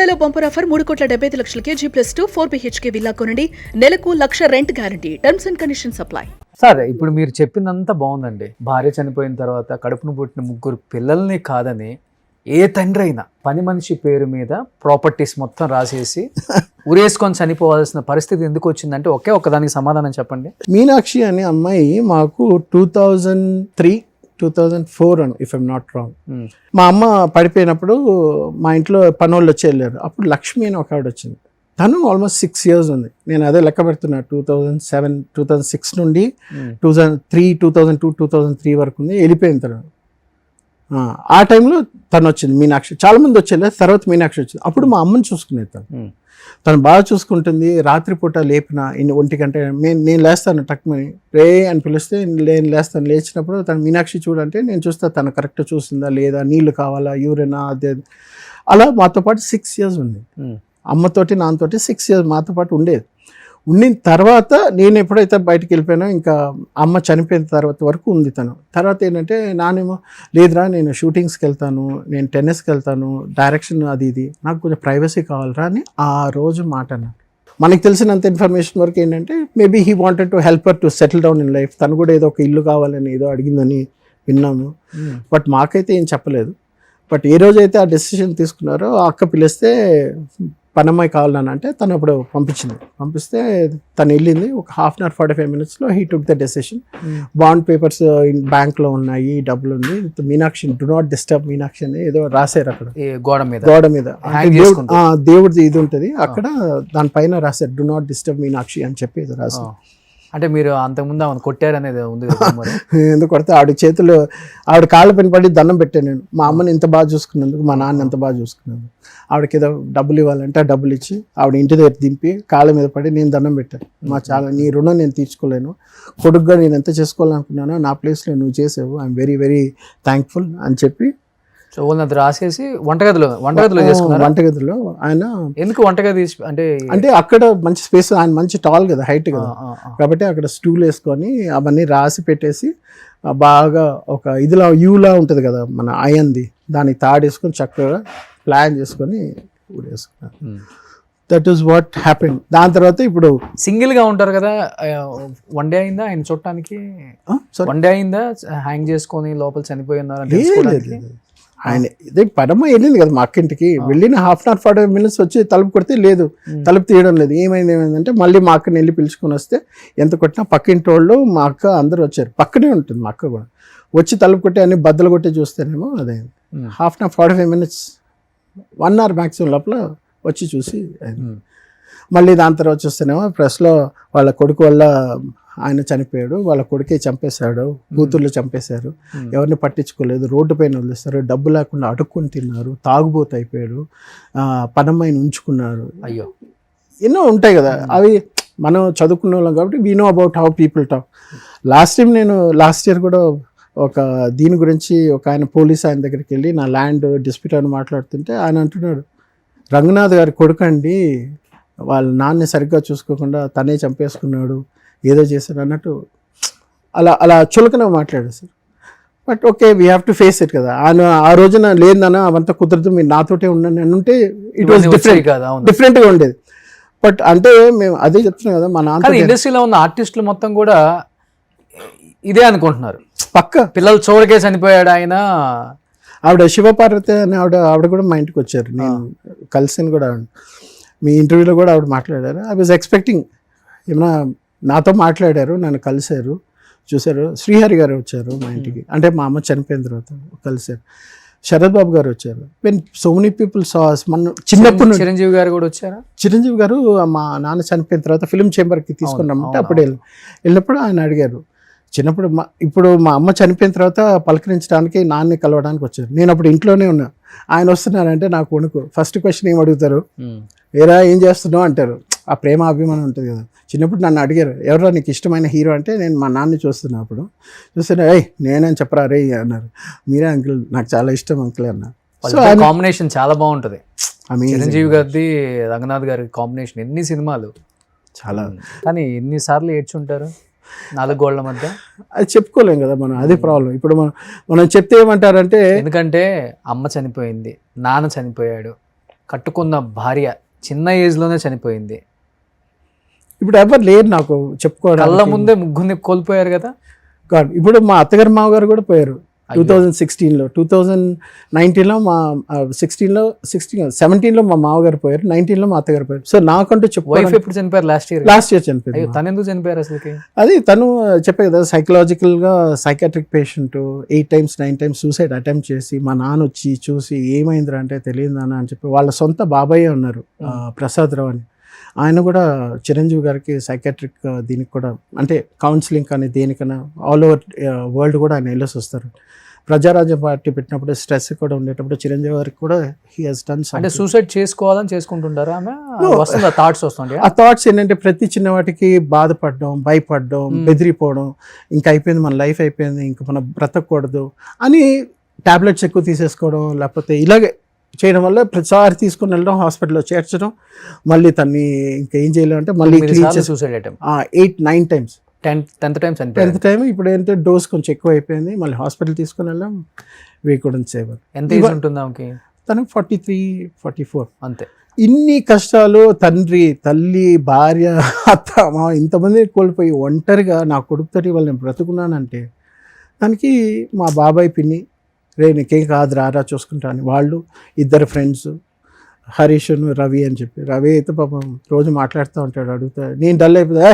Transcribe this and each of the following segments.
బెల్లుగూడలో bumper offer 3,75,00,000 G+2 4 BHK villa కొనండి. నెలకు 1,00,000 rent guarantee. Terms and conditions apply. Sir ఇప్పుడు మీరు చెప్పిందంతా బాగుందండి. భార్య చనిపోయిన తర్వాత కడుపును పుట్టిన 3 పిల్లల్ని కాదని ఏ తండ్రి అయినా పని మనిషి పేరు మీద ప్రాపర్టీస్ మొత్తం రాసేసి ఉరేసుకొని చనిపోవాల్సిన పరిస్థితి ఎందుకు వచ్చిందంటే ఒకే ఒక్కదానికి సమాధానం చెప్పండి. మీనాక్షి అనే అమ్మాయి మాకు 2004 అని ఇఫ్ ఐమ్ నాట్ రాంగ్. మా అమ్మ పడిపోయినప్పుడు మా ఇంట్లో పనోళ్ళు వచ్చి వెళ్ళారు. అప్పుడు లక్ష్మి అని ఒక ఆవిడ వచ్చింది. తను ఆల్మోస్ట్ 6 years ఉంది. నేను అదే లెక్క పెడుతున్నా. 2007 2006 నుండి 2003 2002 2003 వరకు ఉంది. వెళ్ళిపోయిన తర్వాత ఆ టైంలో తను వచ్చింది మీనాక్షి. చాలా మంది వచ్చేది తర్వాత మీనాక్షి వచ్చింది. అప్పుడు మా అమ్మని చూసుకునేది తను బాగా చూసుకుంటుంది. రాత్రిపూట లేపిన 1 గంట నేను లేస్తాను టక్మని రే అని పిలిస్తే నేను లేస్తాను. లేచినప్పుడు తను మీనాక్షి చూడంటే నేను చూస్తా తను కరెక్ట్గా చూస్తుందా లేదా, నీళ్లు కావాలా, యూరినా, అదే అలా మాతో పాటు 6 years ఉంది. అమ్మతోటి నాన్నతోటి 6 years మాతో పాటు ఉండేది. ఉండిన తర్వాత నేను ఎప్పుడైతే బయటకు వెళ్ళిపోయినా ఇంకా అమ్మ చనిపోయిన తర్వాత వరకు ఉంది తను. తర్వాత ఏంటంటే నానేమో లేదురా నేను షూటింగ్స్కి వెళ్తాను, నేను టెన్నిస్కి వెళ్తాను, డైరెక్షన్ అది ఇది, నాకు కొంచెం ప్రైవసీ కావాలరా అని ఆ రోజు మాట అన్నాను. మనకు తెలిసినంత ఇన్ఫర్మేషన్ వరకు ఏంటంటే maybe he wanted to help her to settle down in life. తను కూడా ఏదో ఒక ఇల్లు కావాలని ఏదో అడిగిందని విన్నాము. బట్ మాకైతే ఏం చెప్పలేదు. బట్ ఏ రోజైతే ఆ డెసిషన్ తీసుకున్నారో ఆ అక్క పిలిస్తే పనమ్మాయి కావాలని అంటే తను అప్పుడు పంపిస్తే తను వెళ్ళింది. ఒక 1/2 hour 45 minutes he took the decision. Bond papers బ్యాంక్లో ఉన్నాయి, డబ్బులు ఉంది. Meenakshi do not disturb Meenakshi అని ఏదో రాశారు అక్కడ గోడ మీద. దేవుడిది ఇది ఉంటుంది అక్కడ, దానిపైన రాశారు డు నాట్ డిస్టర్బ్ మీనాక్షి అని చెప్పి ఏదో రాశారు. అంటే మీరు అంతకుముందు ఆమెను కొట్టారనేది ఉంది. ఎందుకు కొడితే ఆవిడ చేతులు ఆవిడ కాళ్ళ పైన పడి దండం పెట్టాను నేను. మా అమ్మని ఇంత బాగా చూసుకున్నందుకు, మా నాన్న ఎంత బాగా చూసుకున్నందుకు. ఆవిడకి ఏదో డబ్బులు ఇవ్వాలంటే ఆ డబ్బులు ఇచ్చి ఆవిడ ఇంటి దగ్గర దింపి కాళ్ళ మీద పడి నేను దండం పెట్టాను. నీ రుణం నేను తీర్చుకోలేను, కొడుకుగా నేను ఎంత చేసుకోవాలనుకున్నానో నా ప్లేస్లో నువ్వు చేసావు, ఐఎమ్ వెరీ వెరీ థ్యాంక్ఫుల్ అని చెప్పి సో వాళ్ళని రాసేసి వంటగదిలో చేసుకున్నారు. వంటగదిలో ఆయన ఎందుకు వంటగది అంటే అక్కడ మంచి స్పేస్, ఆయన మంచి టాల్ కదా, హైట్ కదా, కాబట్టి అక్కడ స్టూల్ వేసుకొని అవన్నీ రాసి పెట్టేసి బాగా ఒక ఇదిలా యూలా ఉంటుంది కదా మన అయన్ది, దానికి తాడేసుకొని చక్కగా ప్లాన్ చేసుకొని ఊరేసుకున్నారు. That is what happen. దాని తర్వాత ఇప్పుడు సింగిల్ గా ఉంటారు కదా, 1 day అయిందా ఆయన చూడటానికి? 1 day అయిందా హ్యాంగ్ చేసుకొని లోపల చనిపోయి ఉన్నారు? ఆయన ఇదే పడమ వెళ్ళింది కదా మా అక్కింటికి. వెళ్ళిన 1/2 hour 45 minutes వచ్చి తలుపు కొడితే లేదు, తలుపు తీయడం లేదు. ఏమైందంటే మళ్ళీ మా అక్కని వెళ్ళి పిలుచుకొని వస్తే ఎంత కొట్టినా పక్కింటి వాళ్ళు మా అక్క అందరూ వచ్చారు. పక్కనే ఉంటుంది మా అక్క కూడా. వచ్చి తలుపు కొట్టి అన్ని బద్దలు కొట్టి చూస్తేనేమో అదే 1/2 hour 45 minutes 1 hour మ్యాక్సిమం లోపల వచ్చి చూసి మళ్ళీ దాని తర్వాత చూస్తేనేమో ప్రెస్లో వాళ్ళ కొడుకు వల్ల ఆయన చనిపోయాడు, వాళ్ళ కొడుకే చంపేశాడు, కూతుర్లు చంపేశారు, ఎవరిని పట్టించుకోలేదు, రోడ్డు పైన వదిలేస్తారు, డబ్బు లేకుండా అడుక్కొని తిన్నారు, తాగుబోతు అయిపోయాడు, పనమ్మాయిని ఉంచుకున్నారు. అయ్యో ఎన్నో ఉంటాయి కదా, అవి మనం చదువుకున్న వాళ్ళం కాబట్టి we know about how people talk. Last year కూడా ఒక దీని గురించి ఒక ఆయన పోలీస్ ఆయన దగ్గరికి వెళ్ళి నా ల్యాండ్ డిస్ప్యూట్ అని మాట్లాడుతుంటే ఆయన అంటున్నాడు, రంగనాథ్ గారి కొడుకండి, వాళ్ళ నాన్న సరిగ్గా చూసుకోకుండా తనే చంపేసుకున్నాడు, ఏదో చేశాడు అన్నట్టు అలా చులకన మాట్లాడారు sir. But okay, we have to face it కదా. ఆయన ఆ రోజున లేదన్నా అవంతా కుదరదు, మీరు నాతోటే ఉండండి అని ఉంటే ఇట్ వాస్ డిఫరెంట్గా ఉండేది. బట్ అంటే మేము అదే చెప్తున్నాం కదా, మన ఇండస్ట్రీలో ఉన్న ఆర్టిస్టులు మొత్తం కూడా ఇదే అనుకుంటున్నారు, పక్క పిల్లలు చూడకే చనిపోయాడు ఆయన. ఆవిడ శివపార్వతి అని ఆవిడ కూడా మా ఇంటికి వచ్చారు, నేను కలిసాను కూడా. మీ ఇంటర్వ్యూలో కూడా ఆవిడ మాట్లాడారు. ఐ వాజ్ ఎక్స్పెక్టింగ్ ఏమన్నా నాతో మాట్లాడారు, నన్ను కలిశారు, చూశారు. శ్రీహరి గారు వచ్చారు మా ఇంటికి, అంటే మా అమ్మ చనిపోయిన తర్వాత కలిశారు. శరత్ బాబు గారు వచ్చారు. When so many people sauce. మన చిన్నప్పుడు చిరంజీవి గారు కూడా వచ్చారా? చిరంజీవి గారు మా నాన్న చనిపోయిన తర్వాత ఫిల్మ్ ఛాంబర్కి తీసుకున్నామంటే అప్పుడు వెళ్ళినప్పుడు ఆయన అడిగారు. చిన్నప్పుడు ఇప్పుడు మా అమ్మ చనిపోయిన తర్వాత పలకరించడానికి నాన్నని కలవడానికి వచ్చారు. నేను అప్పుడు ఇంట్లోనే ఉన్నా. ఆయన వస్తున్నారంటే నాకు వణుకు. ఫస్ట్ క్వశ్చన్ ఏం అడుగుతారు, ఏరా ఏం చేస్తున్నావు అంటారు. ఆ ప్రేమ అభిమానం ఉంటుంది కదా. చిన్నప్పుడు నన్ను అడిగారు, ఎవరో నీకు ఇష్టమైన హీరో అంటే నేను మా నాన్నని చూస్తున్నా. అప్పుడు చూస్తున్నా, నేనేం చెప్పరా రే అన్నారు. మీరే అంకుల్, నాకు చాలా ఇష్టం అంకుల్ అన్నారు. సో కాంబినేషన్ చాలా బాగుంటుంది. చిరంజీవి గారిది రంగనాథ్ గారి కాంబినేషన్ ఎన్ని సినిమాలు చాలా. కానీ ఎన్నిసార్లు ఏడ్చుంటారు 4 గోళ్ల మధ్య? అది చెప్పుకోలేం కదా మనం, అదే ప్రాబ్లం. ఇప్పుడు మనం చెప్తే ఏమంటారంటే, ఎందుకంటే అమ్మ చనిపోయింది, నాన్న చనిపోయాడు, కట్టుకున్న భార్య చిన్న ఏజ్లోనే చనిపోయింది. ఇప్పుడు ఎవరు లేరు నాకు చెప్పుకోవడం. కళ్ళ ముందే ముగ్గురిని కోల్పోయారు కదా. ఇప్పుడు మా అత్తగారు మామగారు కూడా పోయారు 2016లో. 2019లో మా 17లో మా మామగారు పోయారు, 19లో మా అత్తగారు పోయారు. సో నాకంటూ వైఫ్ చెప్పుకోవడం. ఎప్పుడు చనిపోయారు? లాస్ట్ ఇయర్ చనిపోయింది. తను ఎందుకు చనిపోయారు అసలుకి? అది తను చెప్పే కదా, సైకలాజికల్గా psychiatric patient 8 times 9 times suicide attempt చేసి మా నాన్న వచ్చి చూసి ఏమైందిరా అంటే తెలియదు నాన్న అని చెప్పి, వాళ్ళ సొంత బాబాయ్ ఉన్నారు ప్రసాద్ రావు అని, ఆయన కూడా చిరంజీవి గారికి సైకాట్రిక్ దీనికి కూడా అంటే కౌన్సిలింగ్ కానీ దేనికైనా ఆల్ ఓవర్ వరల్డ్ కూడా ఆయన వెళ్ళేసి వస్తారు. ప్రజారాజ్యం పార్టీ పెట్టినప్పుడు స్ట్రెస్ కూడా ఉండేటప్పుడు చిరంజీవి గారికి కూడా హీ హాస్ డన్. అంటే సూసైడ్ చేసుకోవాలని చేసుకుంటుంటారా ఆమె? వస్తుందా థాట్స్? వస్తుంది. ఆ థాట్స్ ఏంటంటే ప్రతి చిన్న వాటికి బాధపడడం, భయపడడం, బెదిరిపోవడం, ఇంకా అయిపోయింది మన లైఫ్ అయిపోయింది, ఇంకా మనం బ్రతకూడదు అని టాబ్లెట్స్ ఎక్కువ తీసేసుకోవడం, లేకపోతే ఇలాగే చేయడం వల్ల ప్రతిసారి తీసుకుని వెళ్ళడం, హాస్పిటల్లో చేర్చడం, మళ్ళీ తన్ని ఇంకా ఏం చేయలేమంటే మళ్ళీ suicide attempt 8-9 times. 10th time tenth time ఇప్పుడు ఏంటంటే డోస్ కొంచెం ఎక్కువ అయిపోయింది, మళ్ళీ హాస్పిటల్ తీసుకుని వెళ్ళాం. We couldn't save. ఎంత ఏజ్ ఉంటుంది ఆమెకి? తనకు 43-44 అంతే. ఇన్ని కష్టాలు, తండ్రి, తల్లి, భార్య, అత్త, మా ఇంతమంది కోల్పోయి ఒంటరిగా నా కొడుకుతోటి వాళ్ళు నేను బ్రతుకున్నానంటే దానికి మా బాబాయ్ పిన్ని రే నీకేం కాదు రారా చూసుకుంటాను, వాళ్ళు 2 ఫ్రెండ్స్ హరీష్ రవి అని చెప్పి, రవి అయితే పాపం రోజు మాట్లాడుతూ ఉంటాడు, అడుగుతాడు, నేను డల్ అయిపోతా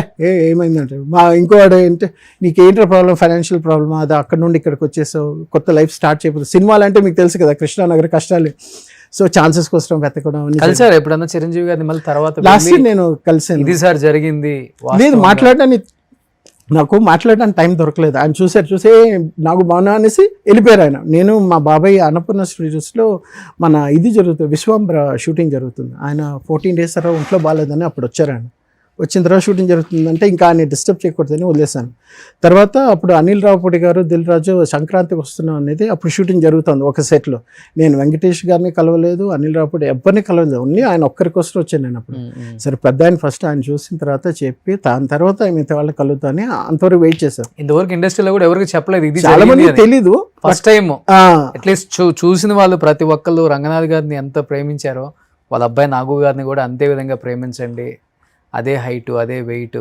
ఏమైందంటే, మా ఇంకోవాడు ఏంటంటే నీకేంట్రా ప్రాబ్లం, ఫైనాన్షియల్ ప్రాబ్లమ్, అది అక్కడ నుండి ఇక్కడికి వచ్చేసావు, కొత్త లైఫ్ స్టార్ట్ చేయకపోతే. సినిమాలు అంటే మీకు తెలుసు కదా, కృష్ణానగర్ కష్టాలే. సో ఛాన్సెస్ కోసం వెతకడం. కలిసారు ఎప్పుడన్నా చిరంజీవి గారిని? మళ్ళీ తర్వాత లాస్ట్ ఇయర్ నేను కలిసాను. ఇది సార్ జరిగింది లేదు, నాకు మాట్లాడడానికి టైం దొరకలేదు. ఆయన చూసే నాకు బాగున్నా అనేసి వెళ్ళిపోయారు ఆయన. నేను మా బాబాయ్ అన్నపూర్ణ స్టూడియోస్లో మన ఇది జరుగుతుంది, విశ్వాంబర షూటింగ్ జరుగుతుంది. ఆయన 14 days తర్వాత ఒంట్లో బాగాలేదని అప్పుడు వచ్చారు. ఆయన వచ్చిన తర్వాత షూటింగ్ జరుగుతుందంటే ఇంకా ఆయన డిస్టర్బ్ చేయకూడదని వదిలేశాను. తర్వాత అప్పుడు అనిల్ రావుపూడి గారు, దిల్ రాజు సంక్రాంతికి వస్తున్నాం అనేది అప్పుడు షూటింగ్ జరుగుతుంది ఒక సెట్లో. నేను వెంకటేష్ గారిని కలవలేదు, అనిల్ రావుపూడి ఎవరిని కలవలేదు, ఓన్లీ ఆయన ఒక్కరి కోసం వచ్చాను నేను అప్పుడు. సరే పెద్ద ఆయన ఫస్ట్ ఆయన చూసిన తర్వాత చెప్పి దాని తర్వాత మిగతా వాళ్ళని కలుగుతాని అంతవరకు వెయిట్ చేశాను. ఇంతవరకు ఇండస్ట్రీలో కూడా ఎవరికి చెప్పలేదు, ఇది చాలా మంది తెలీదు. ఫస్ట్ టైం అట్లీస్ట్ చూసిన వాళ్ళు ప్రతి ఒక్కళ్ళు రంగనాథ్ గారిని ఎంత ప్రేమించారో వాళ్ళ అబ్బాయి నాగు గారిని కూడా అంతే విధంగా ప్రేమించండి. అదే హైటు, అదే వెయిట్,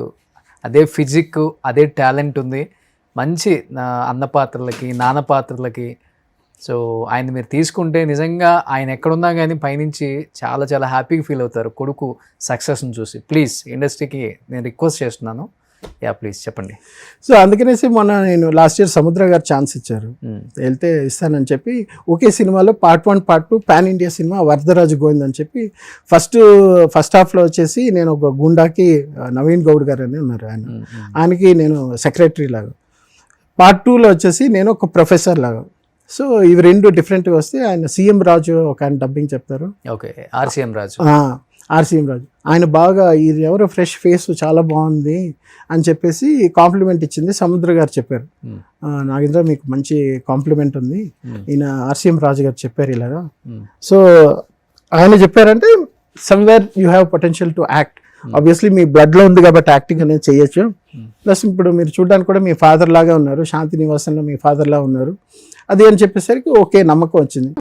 అదే ఫిజిక్, అదే టాలెంట్ ఉంది. మంచి అన్న పాత్రలకి, నాన్న పాత్రలకి. సో ఆయన మీరు తీసుకుంటే నిజంగా ఆయన ఎక్కడున్నా కానీ పైనుంచి చాలా చాలా హ్యాపీగా ఫీల్ అవుతారు కొడుకు సక్సెస్ని చూసి. ప్లీజ్ ఇండస్ట్రీకి నేను రిక్వెస్ట్ చేస్తున్నాను, ప్లీజ్ చెప్పండి. సో అందుకనేసి మొన్న నేను లాస్ట్ ఇయర్ సముద్ర గారు ఛాన్స్ ఇచ్చారు, వెళ్తే ఇస్తానని చెప్పి ఒకే సినిమాలో Part 1 Part 2 pan India cinema Varadaraju Govind అని చెప్పి ఫస్ట్ హాఫ్లో వచ్చేసి నేను ఒక గుండాకి నవీన్ గౌడ్ గారు అని ఉన్నారు, ఆయనకి నేను సెక్రటరీ లాగా. Part 2లో వచ్చేసి నేను ఒక ప్రొఫెసర్ లాగా. సో ఇవి 2 డిఫరెంట్గా వస్తే ఆయన సీఎం రాజు ఒక ఆయన డబ్బింగ్ చెప్తారు. ఓకే, ఆర్సీఎం రాజు. ఆయన బాగా ఇది ఎవరో ఫ్రెష్ ఫేస్ చాలా బాగుంది అని చెప్పేసి కాంప్లిమెంట్ ఇచ్చింది. సముద్ర గారు చెప్పారు, నాగేంద్ర మీకు మంచి కాంప్లిమెంట్ ఉంది, ఈయన ఆర్సీఎం రాజు గారు చెప్పారు ఇలాగా. సో ఆయన చెప్పారంటే somewhere you have potential to act. Obviously మీ బ్లడ్లో ఉంది కాబట్టి యాక్టింగ్ అనేది చేయొచ్చు. ప్లస్ ఇప్పుడు మీరు చూడడానికి కూడా మీ ఫాదర్ లాగా ఉన్నారు, శాంతి నివాసంలో మీ ఫాదర్ లాగా ఉన్నారు, అది అని చెప్పేసరికి ఓకే నమ్మకం వచ్చింది.